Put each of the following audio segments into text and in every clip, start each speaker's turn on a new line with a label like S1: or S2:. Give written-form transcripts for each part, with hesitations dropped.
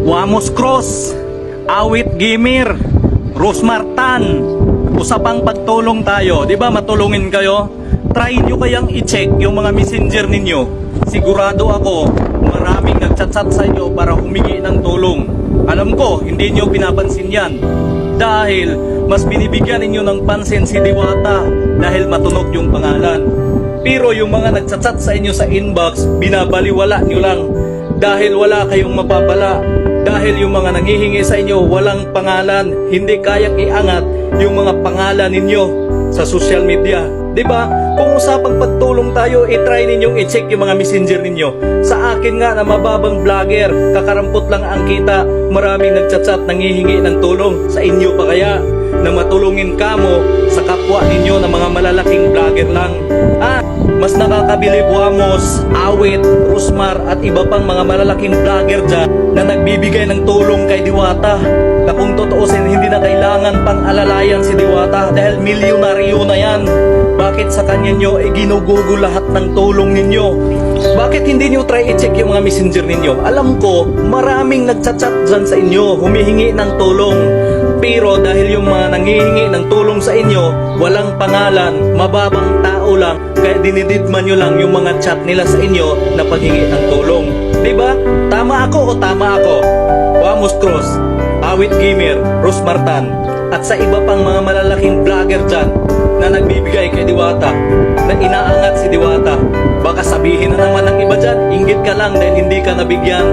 S1: Wamos Cross, Awit Gamer, Rosmar Tan, usapang pagtulong tayo, di ba matulungin kayo? Try nyo kayang i-check yung mga messenger ninyo. Sigurado ako, maraming nagchat-chat sa inyo para humingi ng tulong. Alam ko, hindi nyo pinapansin yan. Dahil mas binibigyan ninyo ng pansin si Diwata dahil matunog yung pangalan. Pero yung mga nagchat-chat sa inyo sa inbox, binabaliwala nyo lang. Dahil wala kayong mapapala. Dahil yung mga nanghihingi sa inyo walang pangalan, hindi kayang iangat yung mga pangalan ninyo sa social media. Diba? Kung usapang pagtulong tayo, i-try ninyong i-check yung mga messenger ninyo. Sa akin nga na mababang vlogger, kakarampot lang ang kita, maraming nagchat-chat nanghihingi ng tulong. Sa inyo pa kaya na matulungin kamo sa kapwa ninyo na mga malalaking vlogger lang? Mas nakakabilib Wamos, Awit, Rosmar at iba pang mga malalaking vlogger dyan na nagbibigay ng tulong kay Diwata, na kung tutuusin hindi na kailangan pang alalayan si Diwata dahil milyonaryo na yan. Bakit sa kanya nyo ginugugo lahat ng tulong ninyo? Bakit hindi nyo try i-check yung mga messenger ninyo? Alam ko, maraming nagchat-chat dyan sa inyo, humihingi ng tulong. Pero dahil yung mga nanghihingi ng tulong sa inyo, walang pangalan, mababang tao lang, kaya dinididman nyo lang yung mga chat nila sa inyo na paghingi ng tulong. Diba? Tama ako o tama ako? Wamos Cross, Awit Gamer, Rosmar Tan, at sa iba pang mga malalaking vlogger dyan na nagbibigay kay Diwata, na inaangat si Diwata. Baka sabihin na naman ng iba dyan, inggit ka lang dahil hindi ka nabigyan.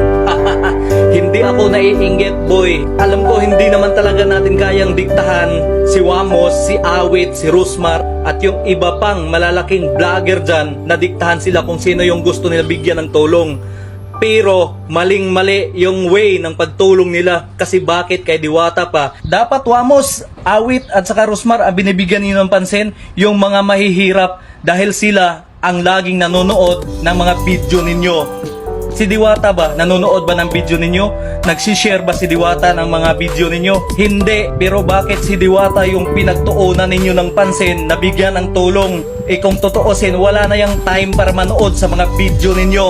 S1: Hindi ako naiinggit, boy. Alam ko hindi naman talaga natin kayang diktahan si Wamos, si Awit, si Rosmar at yung iba pang malalaking vlogger dyan na diktahan sila kung sino yung gusto nila bigyan ng tulong. Pero maling-mali yung way ng pagtulong nila. Kasi bakit kay Diwata pa? Dapat Wamos, Awit at saka Rosmar ang binibigyan niyo ng pansin yung mga mahihirap dahil sila ang laging nanonood ng mga video ninyo. Si Diwata ba? Nanonood ba ng video ninyo? Nagsishare ba si Diwata ng mga video ninyo? Hindi. Pero bakit si Diwata yung pinagtuunan ninyo ng pansin na bigyan ng tulong? Kung totoosin, wala na yung time para manood sa mga video ninyo.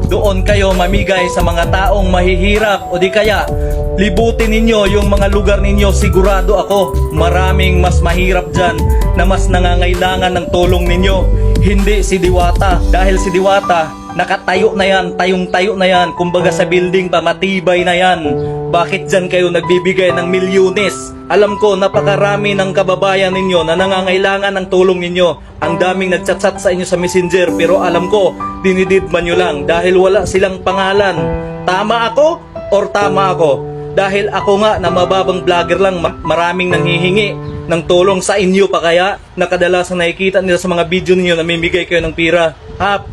S1: Doon kayo mamigay sa mga taong mahihirap o di kaya libutin ninyo yung mga lugar ninyo. Sigurado ako, maraming mas mahirap dyan na mas nangangailangan ng tulong ninyo. Hindi si Diwata. Dahil si Diwata, nakatayo na yan, tayong-tayo na yan. Kumbaga sa building pa, matibay na yan. Bakit dyan kayo nagbibigay ng milyones? Alam ko, napakarami ng kababayan ninyo na nangangailangan ng tulong ninyo. Ang daming nagchat-chat sa inyo sa messenger, pero alam ko, dinididman nyo lang dahil wala silang pangalan. Tama ako or tama ako? Dahil ako nga na mababang vlogger lang, maraming nanghihingi ng tulong sa inyo pa kaya na kadalasan nakikita nila sa mga video ninyo na namimigay kayo ng pira.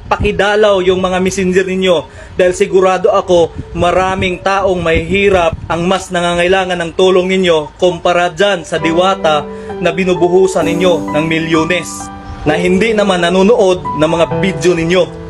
S1: Pakidalaw yung mga messenger ninyo dahil sigurado ako maraming taong mahihirap ang mas nangangailangan ng tulong ninyo kumpara dyan sa Diwata na binubuhusan ninyo ng milyones na hindi naman nanonood ng mga video ninyo.